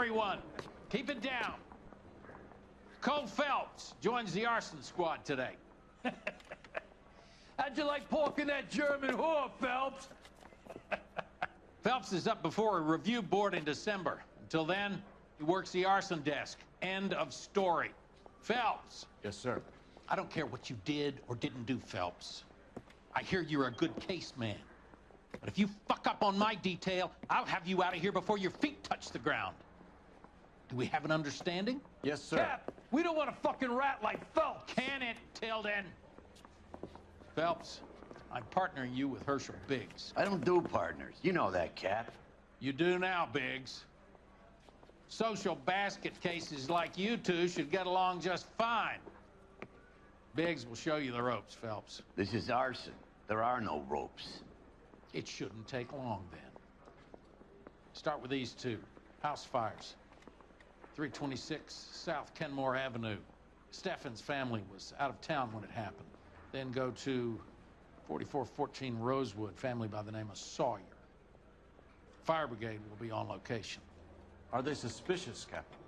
everyone. Keep it down. Cole Phelps joins the arson squad today. How'd you like porking that German whore, Phelps? Phelps is up before a review board in December. Until then, he works the arson desk. End of story. Phelps. Yes, sir. I don't care what you did or didn't do, Phelps. I hear you're a good case man. But if you fuck up on my detail, I'll have you out of here before your feet touch the ground. Do we have an understanding? Yes, sir. Cap, we don't want a fucking rat like Phelps. Can it, Tilden? Phelps, I'm partnering you with Herschel Biggs. I don't do partners. You know that, Cap. You do now, Biggs. Social basket cases like you two should get along just fine. Biggs will show you the ropes, Phelps. This is arson. There are no ropes. It shouldn't take long, then. Start with these two. House fires. 326 South Kenmore Avenue. Steffen's family was out of town when it happened. Then go to 4414 Rosewood, family by the name of Sawyer. Fire brigade will be on location. Are they suspicious, Captain?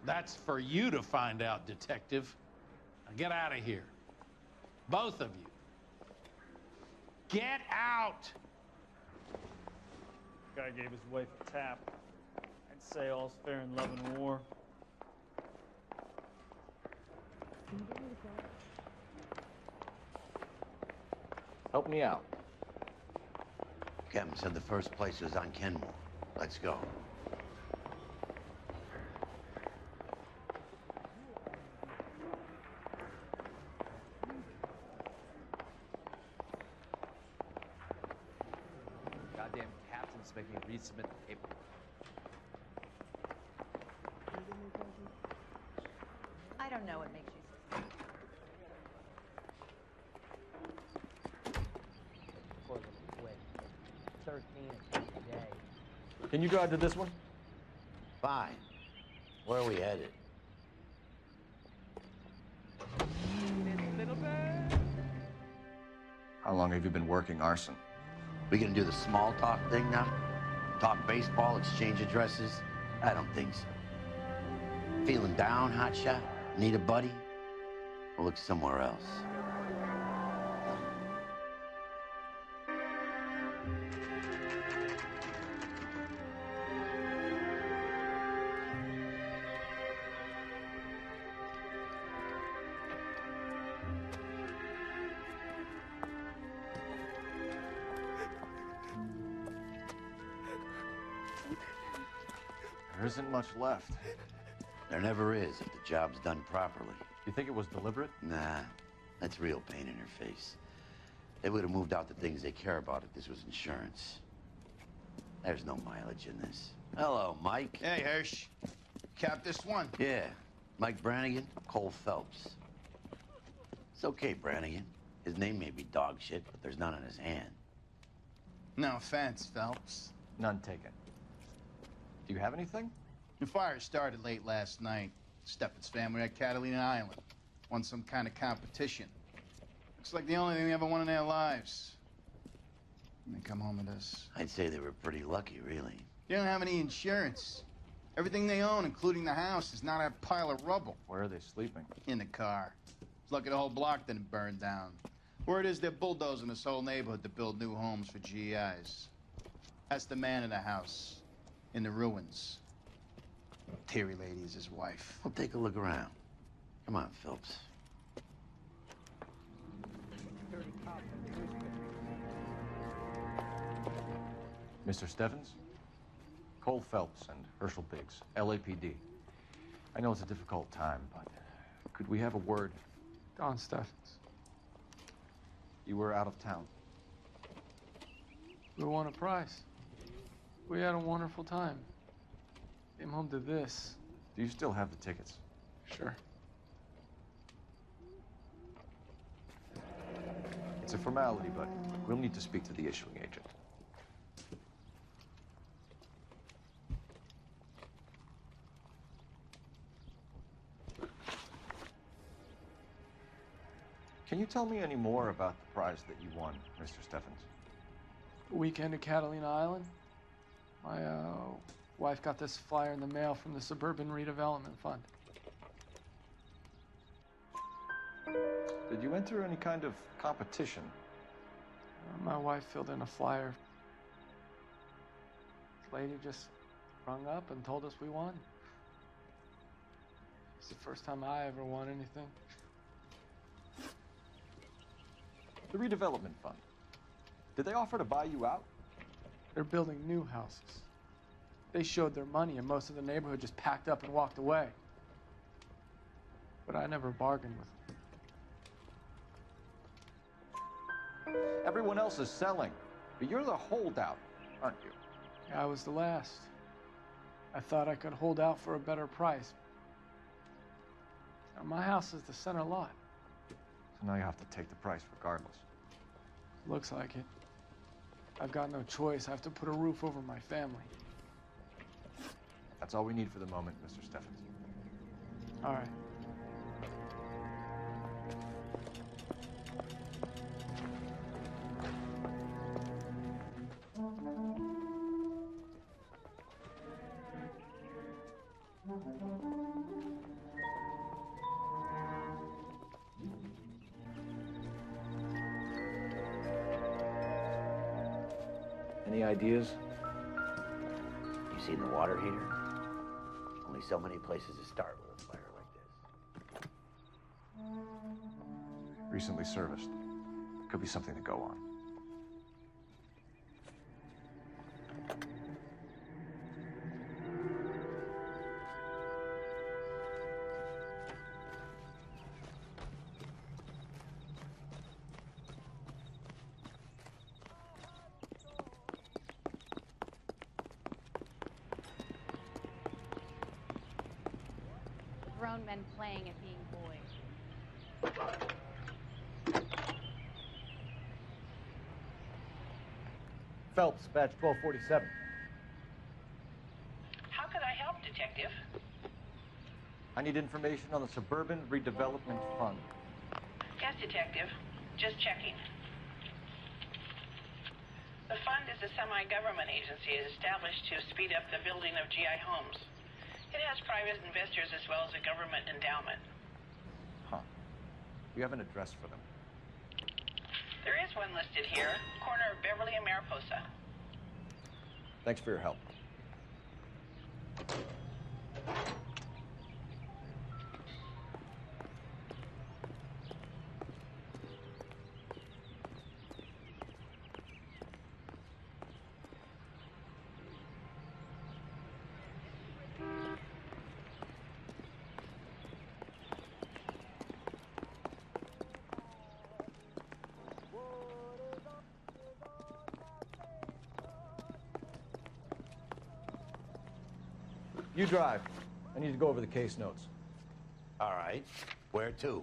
That's for you to find out, Detective. Now get out of here. Both of you. Get out! Guy gave his wife a tap. I'd say all's fair in love and war. Help me out. Captain said the first place was on Kenmore. Let's go. Goddamn captains make me resubmit the paper. I don't know what makes you For the quit. 13 a day. Can you drive to this one? Fine. Where are we headed? How long have you been working arson? We gonna do the small talk thing now? Talk baseball, exchange addresses? I don't think so. Feeling down, hotshot? Need a buddy? Or look somewhere else? There isn't much left. There never is if the job's done properly. You think it was deliberate? Nah, that's real pain in her face. They would have moved out the things they care about if this was insurance. There's no mileage in this. Hello, Mike. Hey, Hirsch. Cap this one. Yeah, Mike Brannigan, Cole Phelps. It's okay, Brannigan. His name may be dog shit, but there's none on his hand. No offense, Phelps. None taken. Do you have anything? The fire started late last night. Steffen's family at Catalina Island. Won some kind of competition. Looks like the only thing they ever won in their lives. And they come home with this. I'd say they were pretty lucky, really. They don't have any insurance. Everything they own, including the house, is not a pile of rubble. Where are they sleeping? In the car. It's lucky the whole block didn't burn down. Word is they're bulldozing this whole neighborhood to build new homes for GIs. That's the man in the house. In the ruins. Terry lady is his wife. Well, take a look around. Come on, Phelps. Mr. Steffens? Cole Phelps and Herschel Biggs, LAPD. I know it's a difficult time, but could we have a word? Don Steffens. You were out of town. We won a prize. We had a wonderful time. Came home to this. Do you still have the tickets? Sure. It's a formality, but we'll need to speak to the issuing agent. Can you tell me any more about the prize that you won, Mr. Steffens? Weekend at Catalina Island. My Wife got this flyer in the mail from the Suburban Redevelopment Fund. Did you enter any kind of competition? My wife filled in a flyer. This lady just rung up and told us we won. It's the first time I ever won anything. The redevelopment fund. Did they offer to buy you out? They're building new houses. They showed their money and most of the neighborhood just packed up and walked away. But I never bargained with them. Everyone else is selling, but you're the holdout, aren't you? I was the last. I thought I could hold out for a better price. Now, my house is the center lot. So now you have to take the price regardless. Looks like it. I've got no choice. I have to put a roof over my family. That's all we need for the moment, Mr. Steffens. All right. Any ideas? You seen the water heater? Only so many places to start with a fire like this. Recently serviced. Could be something to go on. Grown men playing at being boys. Phelps, badge 1247. How could I help, Detective? I need information on the Suburban Redevelopment Fund. Yes, Detective. Just checking. The fund is a semi-government agency established to speed up the building of GI homes. It has private investors as well as a government endowment. Huh. We have an address for them. There is one listed here, corner of Beverly and Mariposa. Thanks for your help. You drive. I need to go over the case notes. All right. Where to?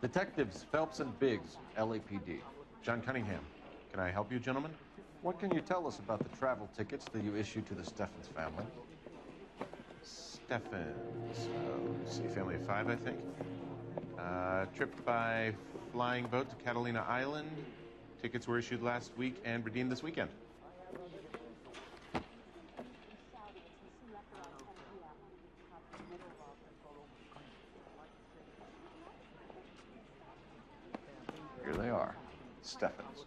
Detectives Phelps and Biggs, LAPD. John Cunningham. Can I help you, gentlemen? What can you tell us about the travel tickets that you issued to the Steffens family? Steffens. Let's see, family of 5, I think. Trip by flying boat to Catalina Island. Tickets were issued last week and redeemed this weekend. Here they are. Steffens.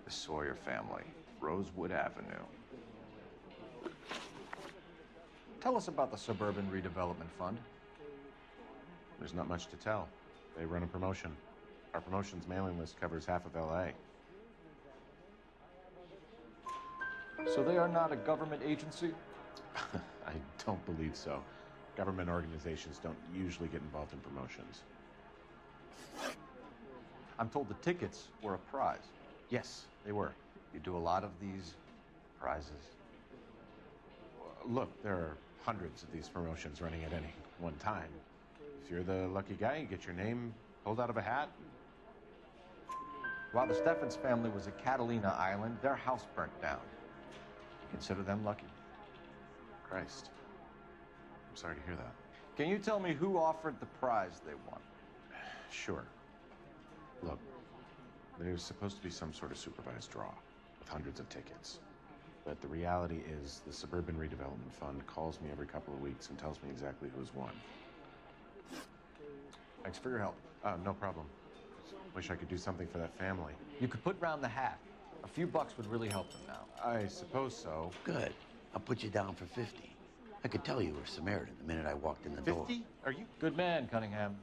The Sawyer family. Rosewood Avenue. Tell us about the Suburban Redevelopment Fund. There's not much to tell. They run a promotion. Our promotion's mailing list covers half of L.A. So they are not a government agency? I don't believe so. Government organizations don't usually get involved in promotions. I'm told the tickets were a prize. Yes, they were. You do a lot of these prizes. Look, there are hundreds of these promotions running at any one time. If you're the lucky guy, you get your name pulled out of a hat. While the Steffens family was at Catalina Island, their house burnt down. Consider them lucky. Christ. I'm sorry to hear that. Can you tell me who offered the prize they won? Sure. Look, there's supposed to be some sort of supervised draw with hundreds of tickets. But the reality is the Suburban Redevelopment Fund calls me every couple of weeks and tells me exactly who's won. Thanks for your help. No problem. Wish I could do something for that family. You could put round the hat. A few bucks would really help them now. I suppose so. Good. I'll put you down for 50. I could tell you were Samaritan the minute I walked in the door. 50? Are you? Good man, Cunningham.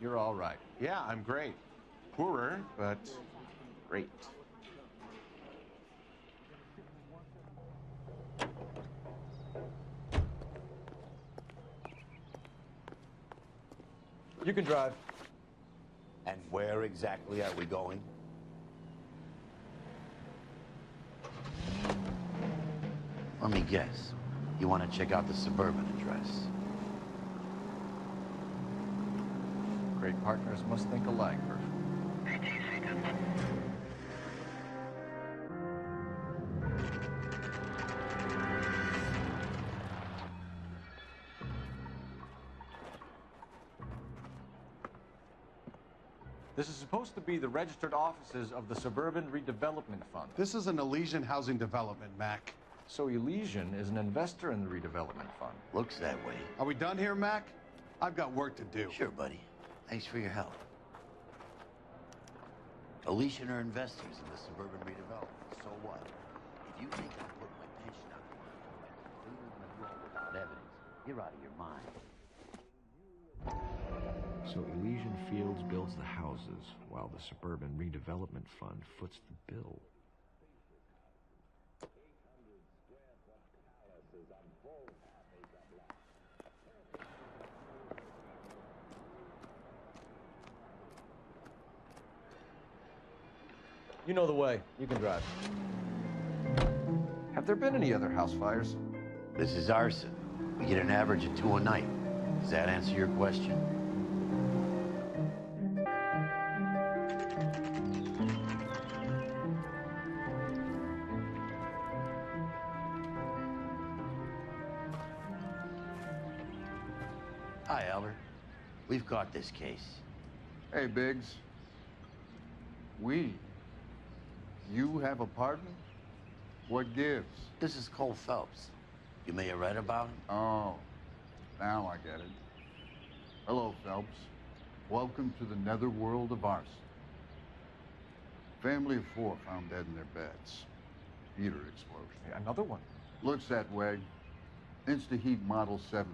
You're all right. Yeah, I'm great. Poorer, but great. You can drive. And where exactly are we going? Let me guess. You want to check out the Suburban address? Great partners must think alike, Bert. 18 seconds. This is supposed to be the registered offices of the Suburban Redevelopment Fund. This is an Elysian housing development, Mac. So Elysian is an investor in the redevelopment fund. Looks that way. Are we done here, Mac? I've got work to do. Sure, buddy. Thanks for your help. Elysian are investors in the Suburban Redevelopment. So what? If you think I'll put my pension on the line, leaving the roll without evidence, you're out of your mind. So Elysian Fields builds the houses, while the Suburban Redevelopment Fund foots the bill. You know the way. You can drive. Have there been any other house fires? This is Arson. We get an average of 2 a night. Does that answer your question? Hi, Albert. We've caught this case. Hey, Biggs. You have a partner? What gives? This is Cole Phelps. You may have read about him. Oh, now I get it. Hello, Phelps. Welcome to the Netherworld of Arson. Family of 4 found dead in their beds. Heater explosion. Hey, another one. Looks that way. Insta-Heat Model 70.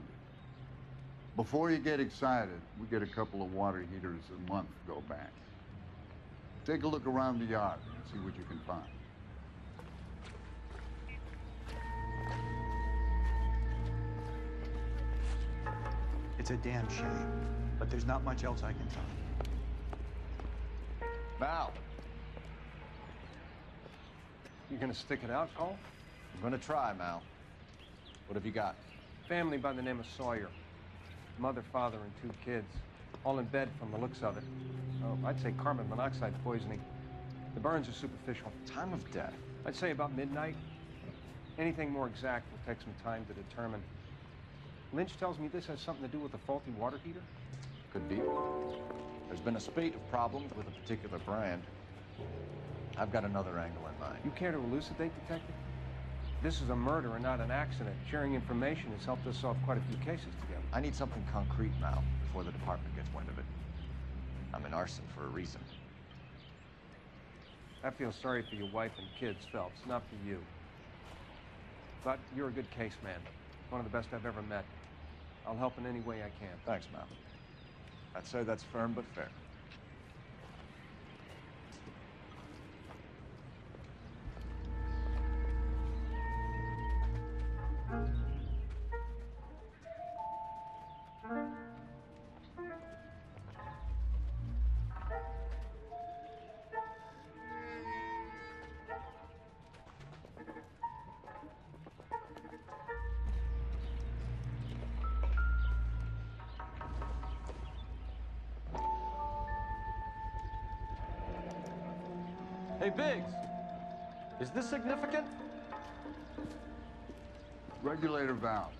Before you get excited, we get a couple of water heaters a month to go back. Take a look around the yard and see what you can find. It's a damn shame, but there's not much else I can tell you. Mal. You gonna stick it out, Cole? I'm gonna try, Mal. What have you got? Family by the name of Sawyer. Mother, father, and 2 kids. All in bed from the looks of it. Oh, I'd say carbon monoxide poisoning. The burns are superficial. Time of death? I'd say about midnight. Anything more exact will take some time to determine. Lynch tells me this has something to do with a faulty water heater. Could be. There's been a spate of problems with a particular brand. I've got another angle in mind. You care to elucidate, Detective? This is a murder and not an accident. Sharing information has helped us solve quite a few cases together. I need something concrete, Mal, before the department gets wind of it. I'm in arson for a reason. I feel sorry for your wife and kids, Phelps, not for you. But you're a good case man. One of the best I've ever met. I'll help in any way I can. Thanks, Mal. I'd say that's firm but fair. Hey, Biggs. Is this significant? Regulator valve.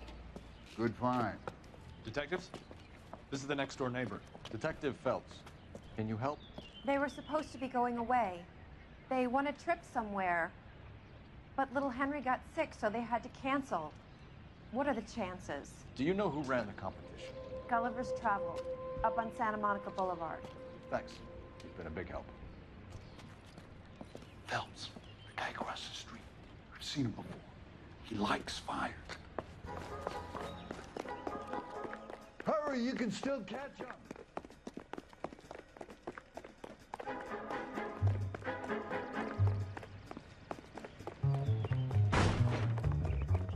Good find. Detectives? This is the next door neighbor. Detective Phelps. Can you help? They were supposed to be going away. They won a trip somewhere. But little Henry got sick, so they had to cancel. What are the chances? Do you know who ran the competition? Gulliver's Travel, up on Santa Monica Boulevard. Thanks. You've been a big help. Phelps, the guy across the street. I've seen him before. He likes fire. Hurry, you can still catch him.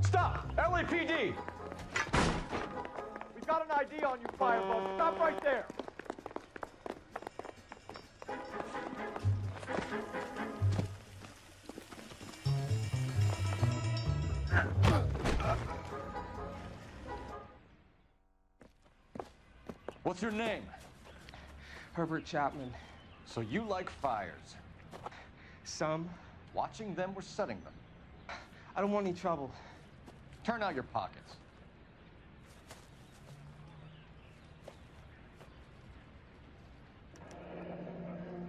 Stop! LAPD! We've got an ID on you, Firebug. Stop right there! What's your name? Herbert Chapman. So you like fires? Some. Watching them or setting them? I don't want any trouble. Turn out your pockets.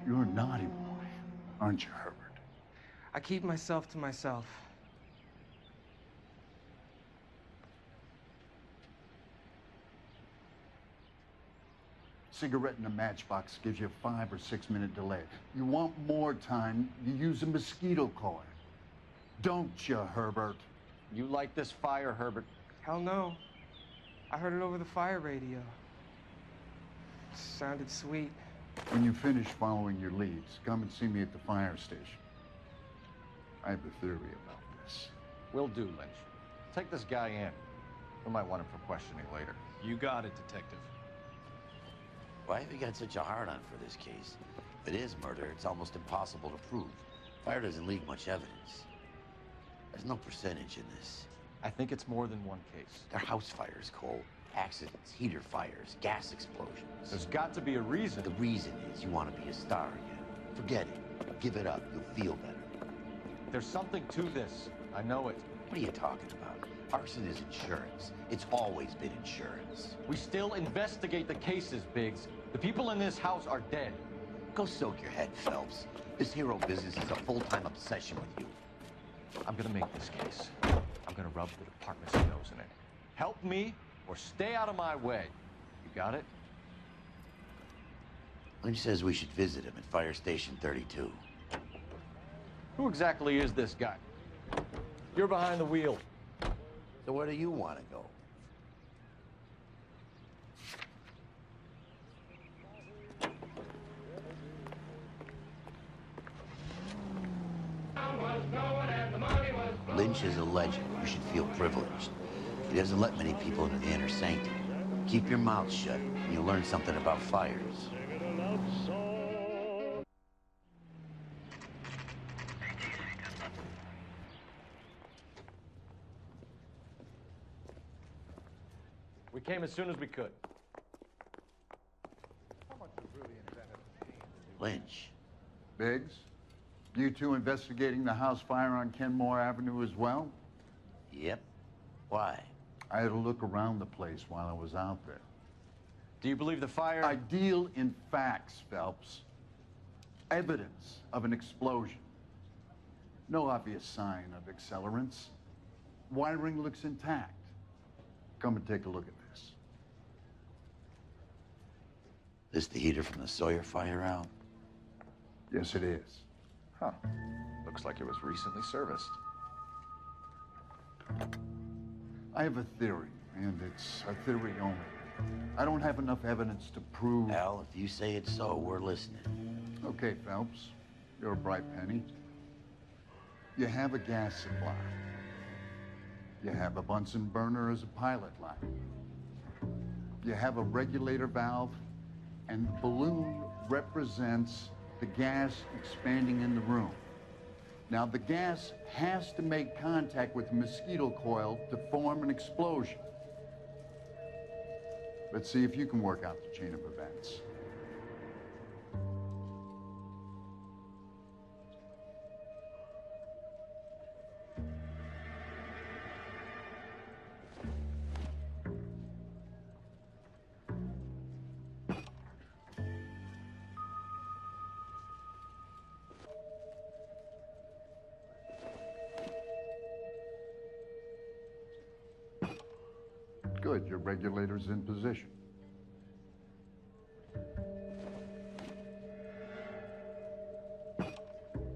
You're a naughty boy, aren't you, Herbert? I keep myself to myself. Cigarette in a matchbox gives you a 5 or 6 minute delay. You want more time, you use a mosquito coil. Don't you, Herbert? You like this fire, Herbert? Hell no. I heard it over the fire radio. It sounded sweet. When you finish following your leads, come and see me at the fire station. I have a theory about this. Will do, Lynch. Take this guy in. We might want him for questioning later. You got it, Detective. Why have you got such a hard-on for this case? If it is murder, it's almost impossible to prove. Fire doesn't leave much evidence. There's no percentage in this. I think it's more than one case. They're house fires, Cole. Accidents, heater fires, gas explosions. There's got to be a reason. The reason is you want to be a star again. Forget it. Give it up. You'll feel better. There's something to this. I know it. What are you talking about? Arson is insurance. It's always been insurance. We still investigate the cases, Biggs. The people in this house are dead. Go soak your head, Phelps. This hero business is a full-time obsession with you. I'm gonna make this case. I'm gonna rub the department's nose in it. Help me or stay out of my way. You got it? Lynch says we should visit him at Fire Station 32. Who exactly is this guy? You're behind the wheel. So where do you want to go? Lynch is a legend. You should feel privileged. He doesn't let many people into the inner sanctum. Keep your mouth shut, and you'll learn something about fires. We came as soon as we could. Lynch. Biggs? You two investigating the house fire on Kenmore Avenue as well? Yep. Why? I had a look around the place while I was out there. Do you believe the fire? I deal in facts, Phelps. Evidence of an explosion. No obvious sign of accelerants. Wiring looks intact. Come and take a look at this. This the heater from the Sawyer fire out? Yes, it is. Huh. Looks like it was recently serviced. I have a theory, and it's a theory only. I don't have enough evidence to prove... Al, if you say it's so, we're listening. Okay, Phelps. You're a bright penny. You have a gas supply. You have a Bunsen burner as a pilot light. You have a regulator valve, and the balloon represents the gas expanding in the room. Now, the gas has to make contact with the mosquito coil to form an explosion. Let's see if you can work out the chain of events. Good, your regulator's in position.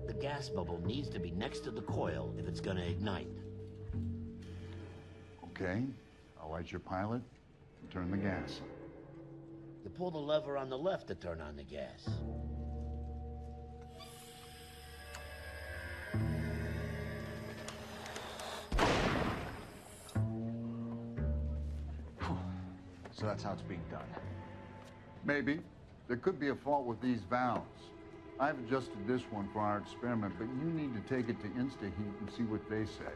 The gas bubble needs to be next to the coil if it's gonna ignite. Okay, I'll light your pilot and turn the gas. You pull the lever on the left to turn on the gas. So that's how it's being done. Maybe. There could be a fault with these valves. I've adjusted this one for our experiment, but you need to take it to InstaHeat and see what they say.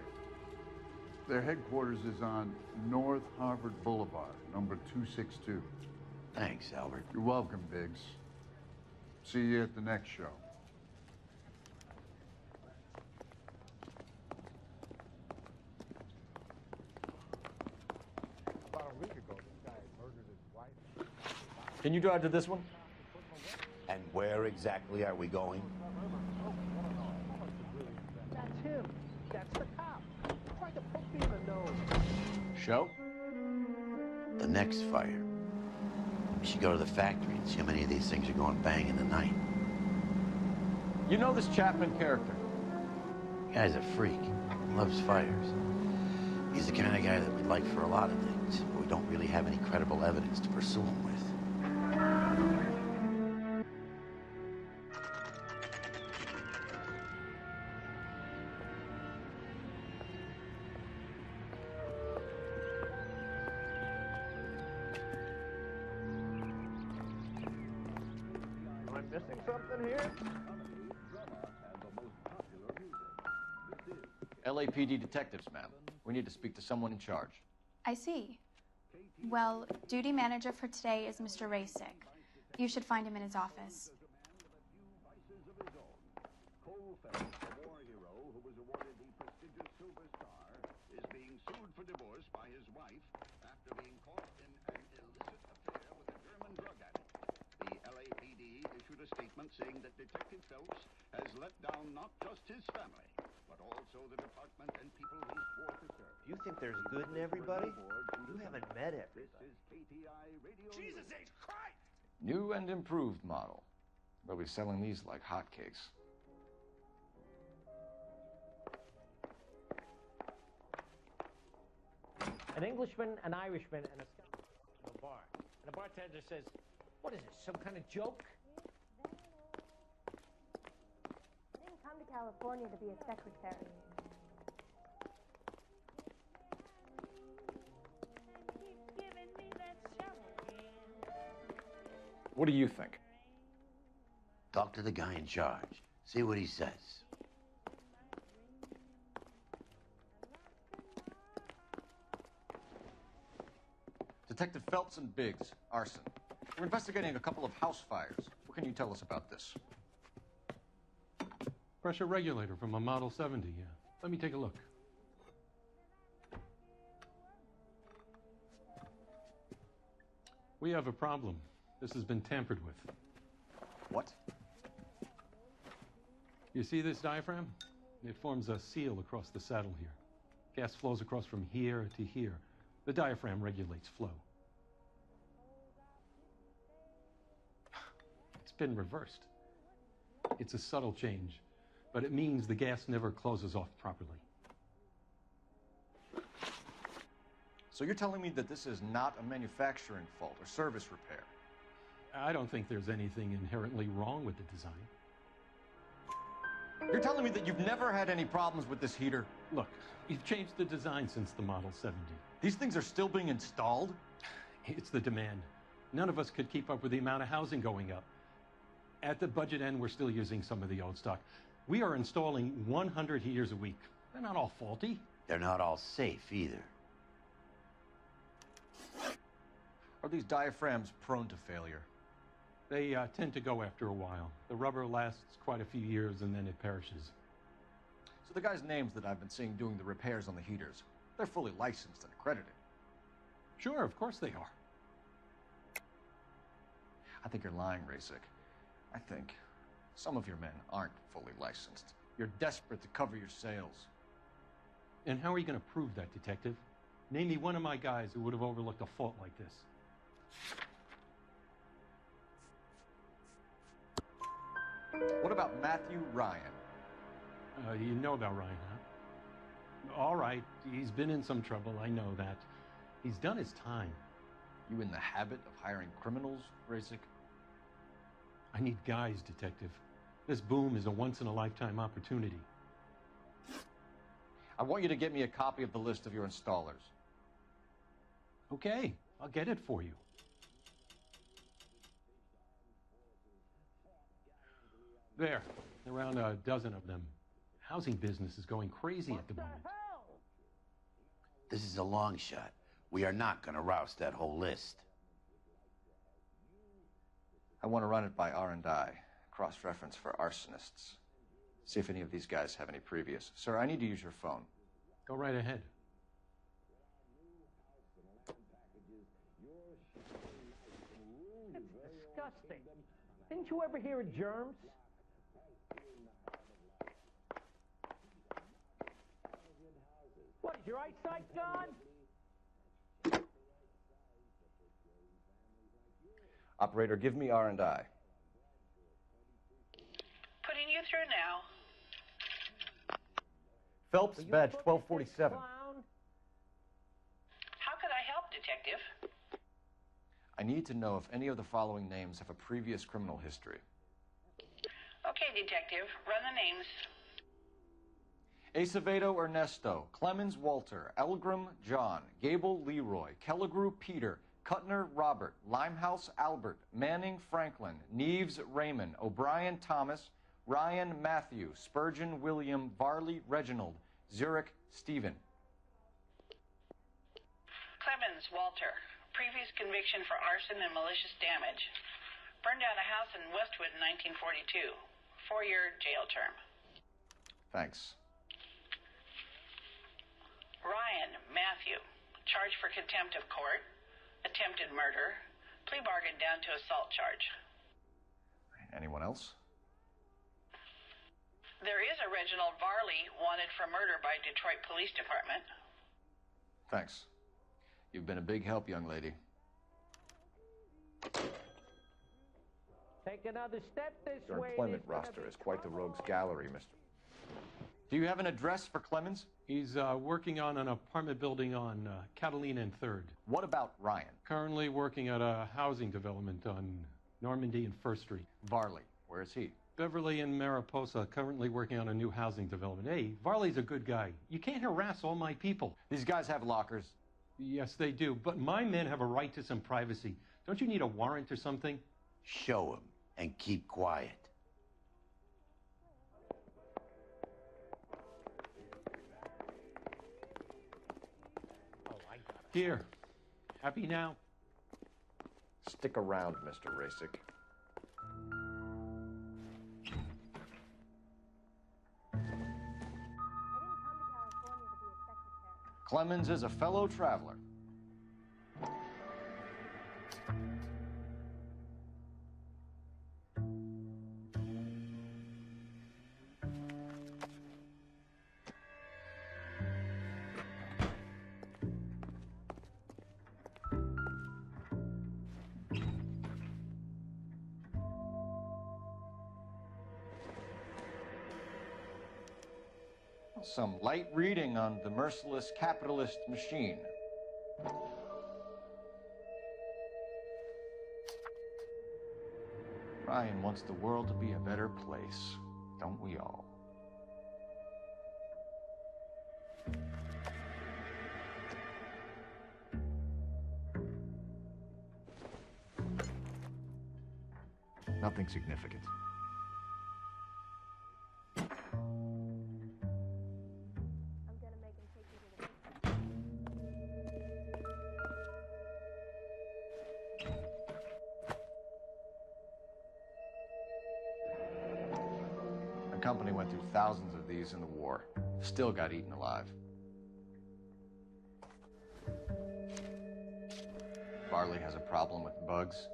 Their headquarters is on North Harvard Boulevard, number 262. Thanks, Albert. You're welcome, Biggs. See you at the next show. About a week ago, this guy murdered his wife. Can you drive to this one? And where exactly are we going? That's him. That's the cop. Tried to poke me in the nose. Show? The next fire. We should go to the factory and see how many of these things are going bang in the night. You know this Chapman character? Guy's a freak. Loves fires. He's the kind of guy that we'd like for a lot of things, but we don't really have any credible evidence to pursue him with. Am I missing something here? LAPD detectives, ma'am. We need to speak to someone in charge. I see. Well, duty manager for today is Mr. Rasick. You should find him in his office. Cole Phelps, a war hero who was awarded the prestigious Silver Star, is being sued for divorce by his wife after being caught in an illicit affair with a German drug addict. The LAPD issued a statement saying that Detective Phelps has let down not just his family, but also the department and people he swore to serve. You think there's good in everybody? You haven't met everybody. Jesus H. Christ! New and improved model. They'll be selling these like hotcakes. An Englishman, an Irishman, and a Scotsman in a bar. And the bartender says, "What is this, some kind of joke?" I didn't come to California to be a secretary. What do you think? Talk to the guy in charge. See what he says. Detective Phelps and Biggs, Arson. We're investigating a couple of house fires. What can you tell us about this? Pressure regulator from a Model 70, yeah. Let me take a look. We have a problem. This has been tampered with. What? You see this diaphragm? It forms a seal across the saddle here. Gas flows across from here to here. The diaphragm regulates flow. It's been reversed. It's a subtle change, but it means the gas never closes off properly. So you're telling me that this is not a manufacturing fault or service repair? I don't think there's anything inherently wrong with the design. You're telling me that you've never had any problems with this heater? Look, we've changed the design since the Model 70. These things are still being installed? It's the demand. None of us could keep up with the amount of housing going up. At the budget end, we're still using some of the old stock. We are installing 100 heaters a week. They're not all faulty. They're not all safe either. Are these diaphragms prone to failure? They tend to go after a while. The rubber lasts quite a few years and then it perishes. So the guys' names that I've been seeing doing the repairs on the heaters, they're fully licensed and accredited. Sure, of course they are. I think you're lying, Rasick. I think some of your men aren't fully licensed. You're desperate to cover your sales. And how are you going to prove that, Detective? Name me one of my guys who would have overlooked a fault like this. What about Matthew Ryan? You know about Ryan, huh? All right, he's been in some trouble, I know that. He's done his time. You in the habit of hiring criminals, Rasic? I need guys, Detective. This boom is a once-in-a-lifetime opportunity. I want you to get me a copy of the list of your installers. Okay, I'll get it for you. There, around a dozen of them. Housing business is going crazy at the moment. This is a long shot. We are not going to roust that whole list. I want to run it by R&I, cross-reference for arsonists. See if any of these guys have any previous. Sir, I need to use your phone. Go right ahead. It's disgusting. Didn't you ever hear of germs? What, is your eyesight gone? Operator, give me R&I. Putting you through now. Phelps, badge 1247. How could I help, Detective? I need to know if any of the following names have a previous criminal history. Okay, Detective. Run the names. Acevedo Ernesto, Clemens Walter, Elgram John, Gable Leroy, Kelligrew Peter, Kuttner Robert, Limehouse Albert, Manning Franklin, Neves Raymond, O'Brien Thomas, Ryan Matthew, Spurgeon William, Varley Reginald, Zurich Stephen. Clemens Walter. Previous conviction for arson and malicious damage. Burned down a house in Westwood in 1942. 4-year jail term. Thanks. Ryan Matthew. Charged for contempt of court. Attempted murder. Plea bargain down to assault charge. Anyone else? There is a Reginald Varley wanted for murder by Detroit Police Department. Thanks. You've been a big help, young lady. Take another step this Your way. employment roster is quite the rogues gallery, Mr. Do you have an address for Clemens? He's working on an apartment building on Catalina and 3rd. What about Ryan? Currently working at a housing development on Normandy and 1st Street. Varley, where is he? Beverly and Mariposa, currently working on a new housing development. Hey, Varley's a good guy. You can't harass all my people. These guys have lockers. Yes, they do, but my men have a right to some privacy. Don't you need a warrant or something? Show him and keep quiet. Here. Happy now? Stick around, Mr. Rasic. Clemens is a fellow traveler. Some light reading on the merciless capitalist machine. Ryan wants the world to be a better place, don't we all? Nothing significant. The company went through thousands of these in the war. Still got eaten alive. Varley has a problem with bugs.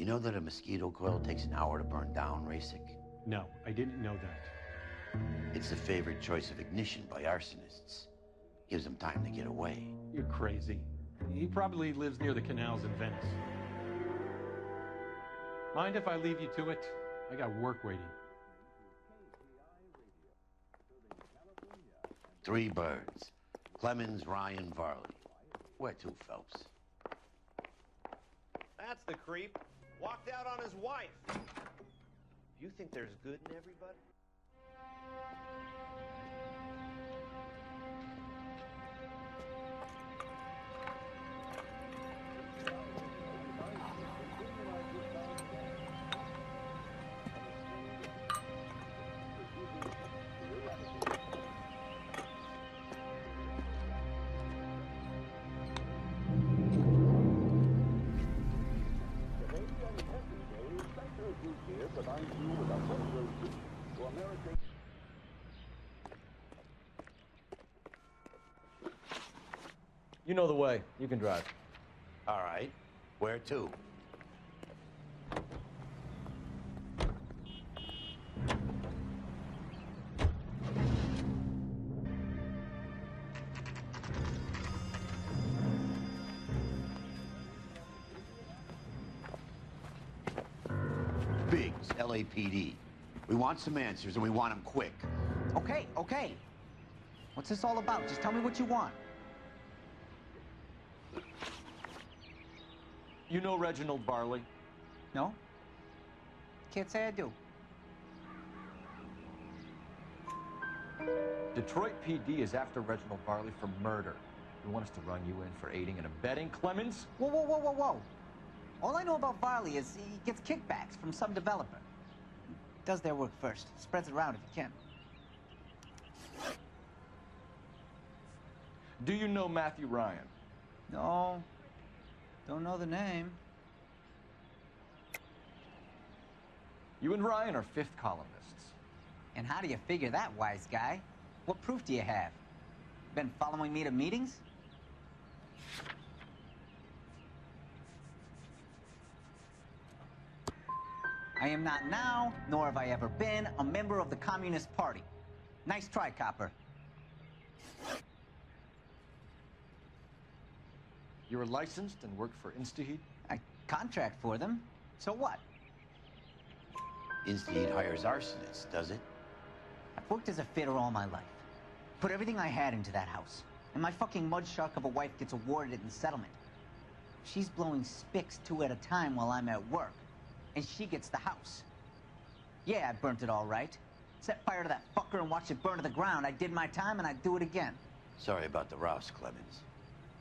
You know that a mosquito coil takes an hour to burn down, Rasic? No, I didn't know that. It's the favored choice of ignition by arsonists. Gives them time to get away. You're crazy. He probably lives near the canals in Venice. Mind if I leave you to it? I got work waiting. 3 birds. Clemens, Ryan, Varley. Where to, Phelps? That's the creep. Walked out on his wife. You think there's good in everybody? You know the way. You can drive. All right. Where to? Biggs, LAPD. We want some answers, and we want them quick. Okay, okay. What's this all about? Just tell me what you want. You know Reginald Varley? No? Can't say I do. Detroit PD is after Reginald Varley for murder. You want us to run you in for aiding and abetting Clemens? Whoa, whoa, whoa, whoa, whoa. All I know about Varley is he gets kickbacks from some developer. Does their work first. Spreads it around if he can. Do you know Matthew Ryan? No. Don't know the name. You and Ryan are fifth columnists. And how do you figure that, wise guy? What proof do you have? Been following me to meetings? I am not now, nor have I ever been, a member of the Communist Party. Nice try, copper. You were licensed and worked for Instaheat? I contract for them. So what? Instaheat hires arsonists, does it? I've worked as a fitter all my life. Put everything I had into that house. And my fucking mud shark of a wife gets awarded it in settlement. She's blowing spics 2 at a time while I'm at work. And she gets the house. Yeah, I burnt it all right. Set fire to that fucker and watched it burn to the ground. I did my time and I'd do it again. Sorry about the rouse, Clemens.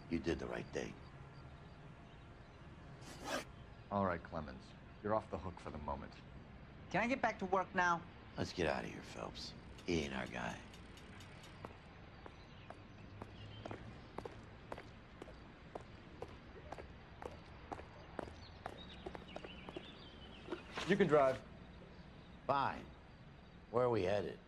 You did the right thing. All right, Clemens. You're off the hook for the moment. Can I get back to work now? Let's get out of here, Phelps. He ain't our guy. You can drive. Fine. Where are we headed?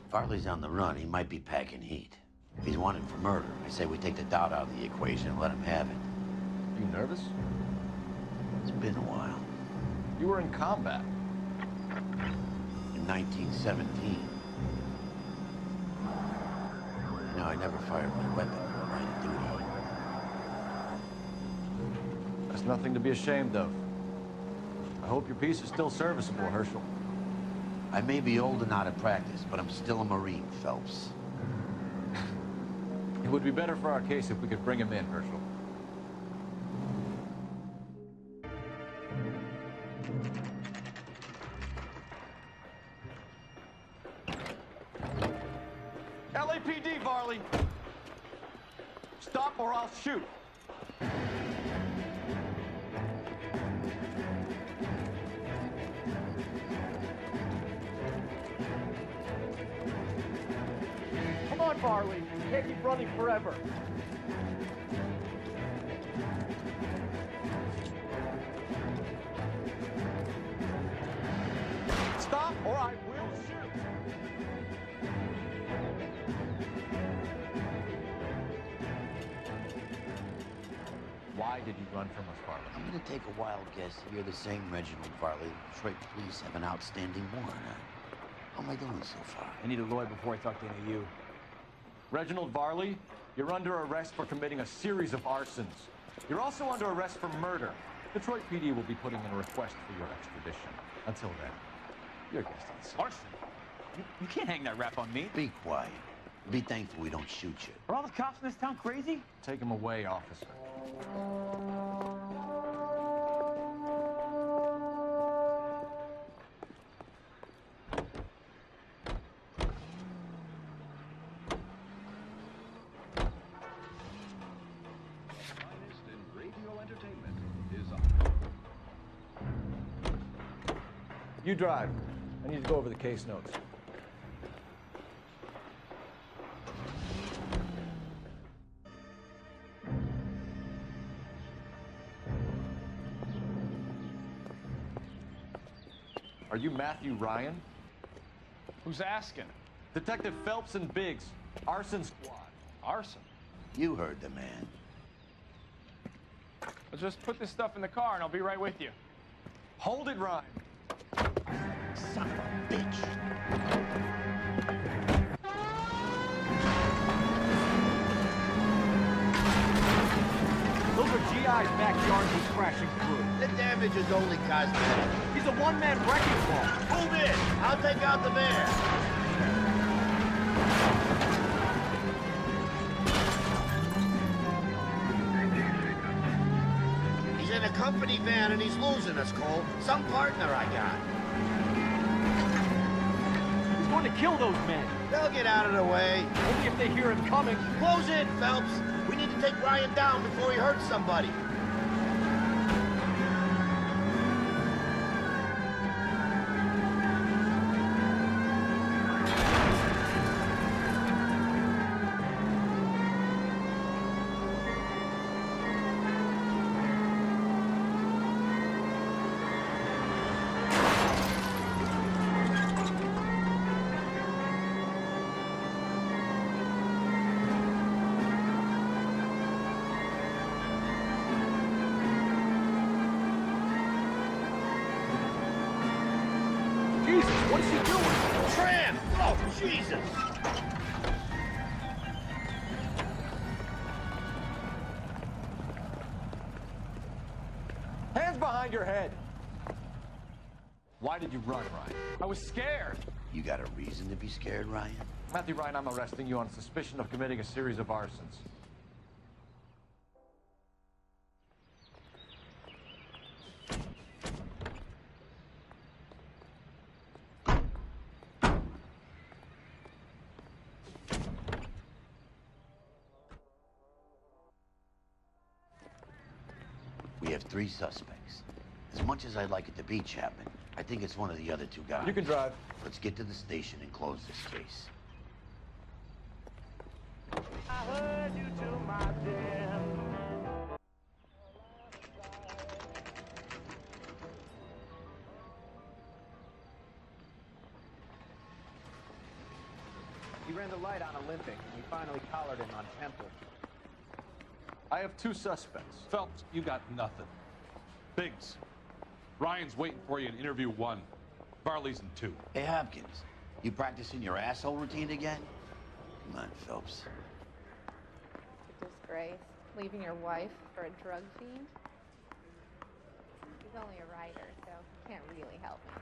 Varley's on the run. He might be packing heat. If he's wanted for murder, I say we take the doubt out of the equation and let him have it. You nervous? It's been a while. You were in combat. In 1917. You know, I never fired my weapon in line of duty. That's nothing to be ashamed of. I hope your piece is still serviceable, Herschel. I may be old and out of practice, but I'm still a Marine, Phelps. It would be better for our case if we could bring him in, Herschel. LAPD, Varley! Stop or I'll shoot! Come on, Varley. You can't keep running forever. Stop or Why did you run from us, Varley? I'm gonna take a wild guess that you're the same Reginald Varley the Detroit police have an outstanding warrant on. How am I doing so far? I need a lawyer before I talk to any of you. Reginald Varley, you're under arrest for committing a series of arsons. You're also under arrest for murder. Detroit PD will be putting in a request for your extradition. Until then, you're guest on scene. Arson? You can't hang that rap on me. Be quiet. Be thankful we don't shoot you. Are all the cops in this town crazy? Take him away, officer. You drive. I need to go over the case notes. Are you Matthew Ryan? Who's asking? Detective Phelps and Biggs, Arson Squad. Arson? You heard the man. I'll just put this stuff in the car and I'll be right with you. Hold it, Ryan. Son of a bitch. Those are GI's backyard he's crashing through. The damage is only cosmetic. He's a one-man wrecking ball. Move in. I'll take out the van. He's in a company van and he's losing us, Cole. Some partner I got. He's going to kill those men. They'll get out of the way. Only if they hear him coming. Close in, Phelps. We need to take Ryan down before he hurts somebody. What is he doing? Tramp! Oh, Jesus! Hands behind your head. Why did you run, Ryan? I was scared. You got a reason to be scared, Ryan? Matthew Ryan, I'm arresting you on suspicion of committing a series of arsons. We have 3 suspects. As much as I'd like it to be Chapman, I think it's one of the other 2 guys. You can drive. Let's get to the station and close this case. I heard you to my den. He ran the light on Olympic, and we finally collared him on Temple. I have 2 suspects. Phelps, you got nothing. Biggs, Ryan's waiting for you in interview 1. Varley's in 2. Hey, Hopkins, you practicing your asshole routine again? Come on, Phelps. Disgrace. Leaving your wife for a drug fiend? He's only a writer, so he can't really help me.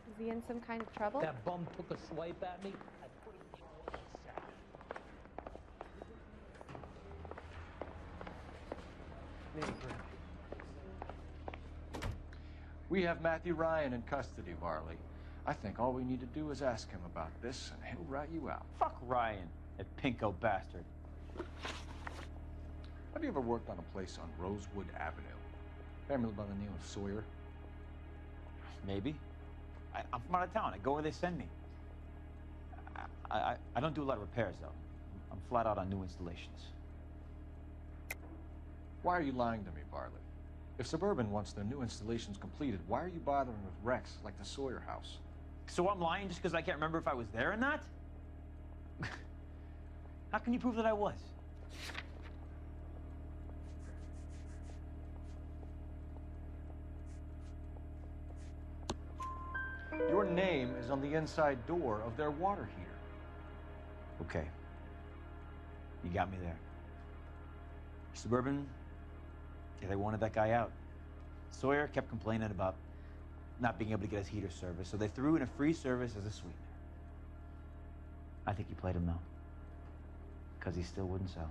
Is he in some kind of trouble? That bum took a swipe at me. I put him in the We have Matthew Ryan in custody, Varley. I think all we need to do is ask him about this, and he'll rat you out. Fuck Ryan, that pinko bastard. Have you ever worked on a place on Rosewood Avenue? Family by the name of Sawyer? Maybe. I'm from out of town. I go where they send me. I don't do a lot of repairs, though. I'm flat out on new installations. Why are you lying to me, Varley? If Suburban wants their new installations completed, why are you bothering with wrecks like the Sawyer house? So I'm lying just because I can't remember if I was there or not? How can you prove that I was? Your name is on the inside door of their water heater. Okay. You got me there. Suburban, yeah, they wanted that guy out. Sawyer kept complaining about not being able to get his heater service, so they threw in a free service as a sweetener. I think he played him, though, because he still wouldn't sell.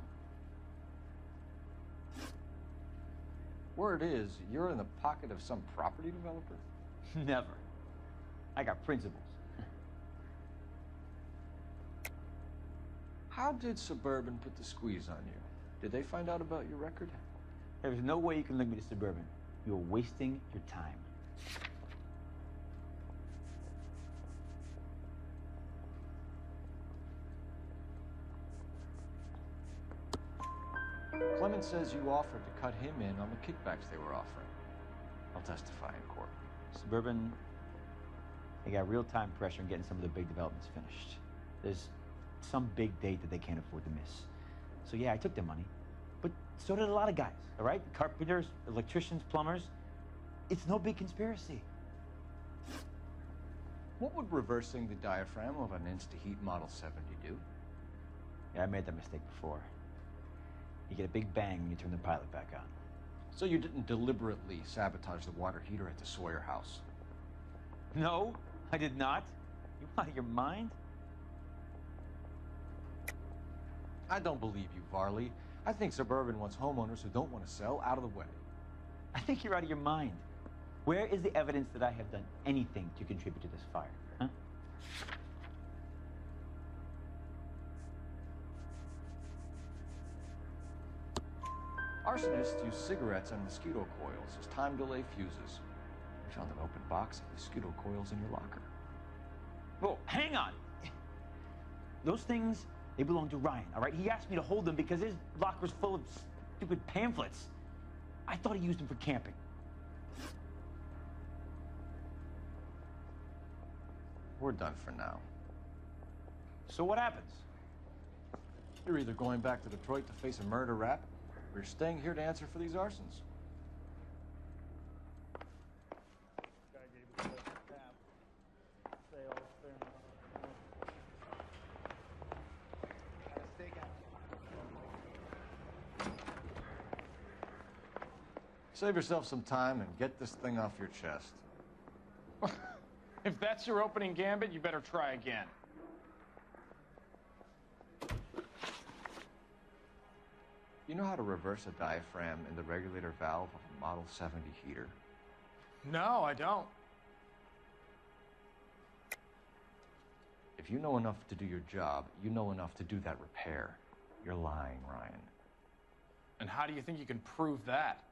Word is, you're in the pocket of some property developer? Never. I got principles. How did Suburban put the squeeze on you? Did they find out about your record? There's no way you can link me to Suburban. You're wasting your time. Clemens says you offered to cut him in on the kickbacks they were offering. I'll testify in court. Suburban, they got real-time pressure on getting some of the big developments finished. There's some big date that they can't afford to miss. So yeah, I took their money, but so did a lot of guys, all right? Carpenters, electricians, plumbers. It's no big conspiracy. What would reversing the diaphragm of an Insta-Heat Model 70 do? Yeah, I made that mistake before. You get a big bang when you turn the pilot back on. So you didn't deliberately sabotage the water heater at the Sawyer house? No, I did not. You out of your mind? I don't believe you, Varley. I think Suburban wants homeowners who don't want to sell out of the way. I think you're out of your mind. Where is the evidence that I have done anything to contribute to this fire, huh? Arsonists use cigarettes and mosquito coils as time delay fuses. We found an open box of mosquito coils in your locker. Whoa, hang on. Those things, they belong to Ryan, all right? He asked me to hold them because his locker's full of stupid pamphlets. I thought he used them for camping. We're done for now. So what happens? You're either going back to Detroit to face a murder rap, or you're staying here to answer for these arsons. Save yourself some time and get this thing off your chest. If that's your opening gambit, you better try again. You know how to reverse a diaphragm in the regulator valve of a Model 70 heater? No, I don't. If you know enough to do your job, you know enough to do that repair. You're lying, Ryan. And how do you think you can prove that?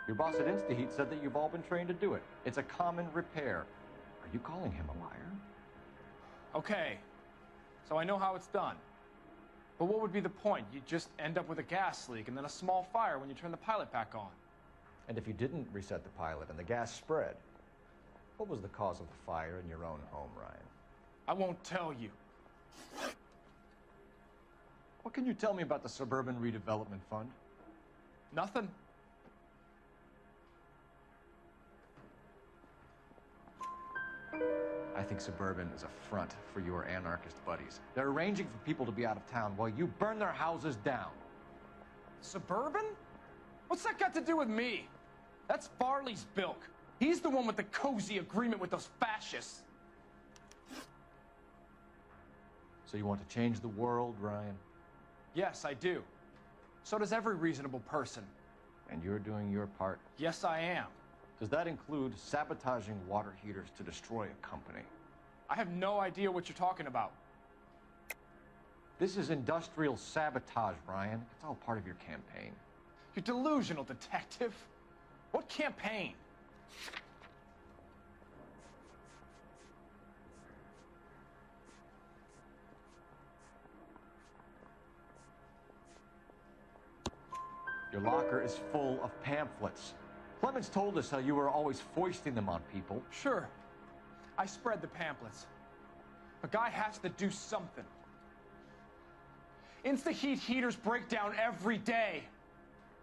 Your boss at InstaHeat said that you've all been trained to do it. It's a common repair. Are you calling him a liar? Okay, so I know how it's done. But what would be the point? You just end up with a gas leak and then a small fire when you turn the pilot back on. And if you didn't reset the pilot and the gas spread, what was the cause of the fire in your own home, Ryan? I won't tell you. What can you tell me about the Suburban Redevelopment Fund? Nothing. I think Suburban is a front for your anarchist buddies. They're arranging for people to be out of town while you burn their houses down. Suburban? What's that got to do with me? That's Farley's bilk. He's the one with the cozy agreement with those fascists. So you want to change the world, Ryan? Yes, I do. So does every reasonable person. And you're doing your part? Yes, I am. Does that include sabotaging water heaters to destroy a company? I have no idea what you're talking about. This is industrial sabotage, Ryan. It's all part of your campaign. You're delusional, detective. What campaign? Your locker is full of pamphlets. Clemens told us how you were always foisting them on people. Sure. I spread the pamphlets. A guy has to do something. Insta-heat heaters break down every day.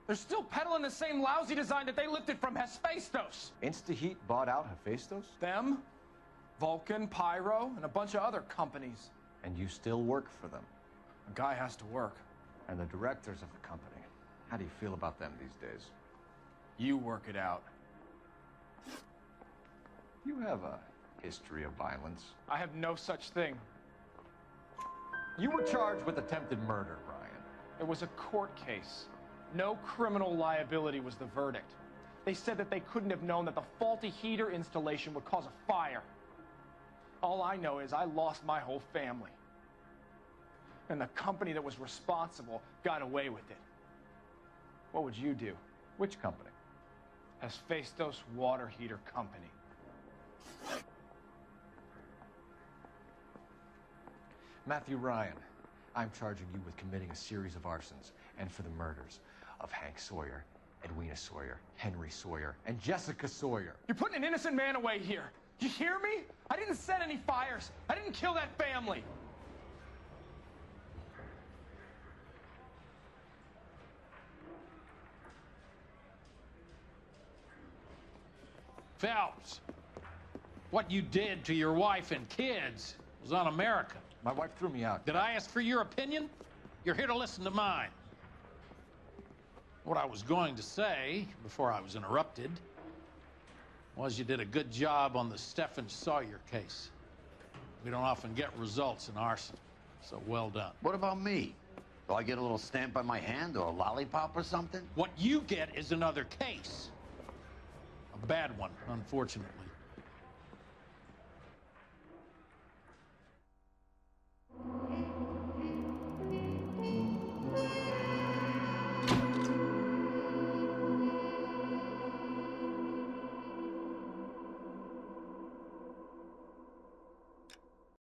They're still peddling the same lousy design that they lifted from Hephaestus. Insta-heat bought out Hephaestus? Them, Vulcan, Pyro, and a bunch of other companies. And you still work for them? A guy has to work. And the directors of the company, how do you feel about them these days? You work it out. You have a history of violence. I have no such thing. You were charged with attempted murder, Brian. It was a court case. No criminal liability was the verdict. They said that they couldn't have known that the faulty heater installation would cause a fire. All I know is I lost my whole family. And the company that was responsible got away with it. What would you do? Which company? Hephaestus Water Heater Company. Matthew Ryan, I'm charging you with committing a series of arsons and for the murders of Hank Sawyer, Edwina Sawyer, Henry Sawyer, and Jessica Sawyer. You're putting an innocent man away here. You hear me? I didn't set any fires. I didn't kill that family. Phelps, what you did to your wife and kids was un-American. My wife threw me out. Did I ask for your opinion? You're here to listen to mine. What I was going to say, before I was interrupted, was you did a good job on the Stephen Sawyer case. We don't often get results in arson, so well done. What about me? Do I get a little stamp by my hand or a lollipop or something? What you get is another case. A bad one, unfortunately.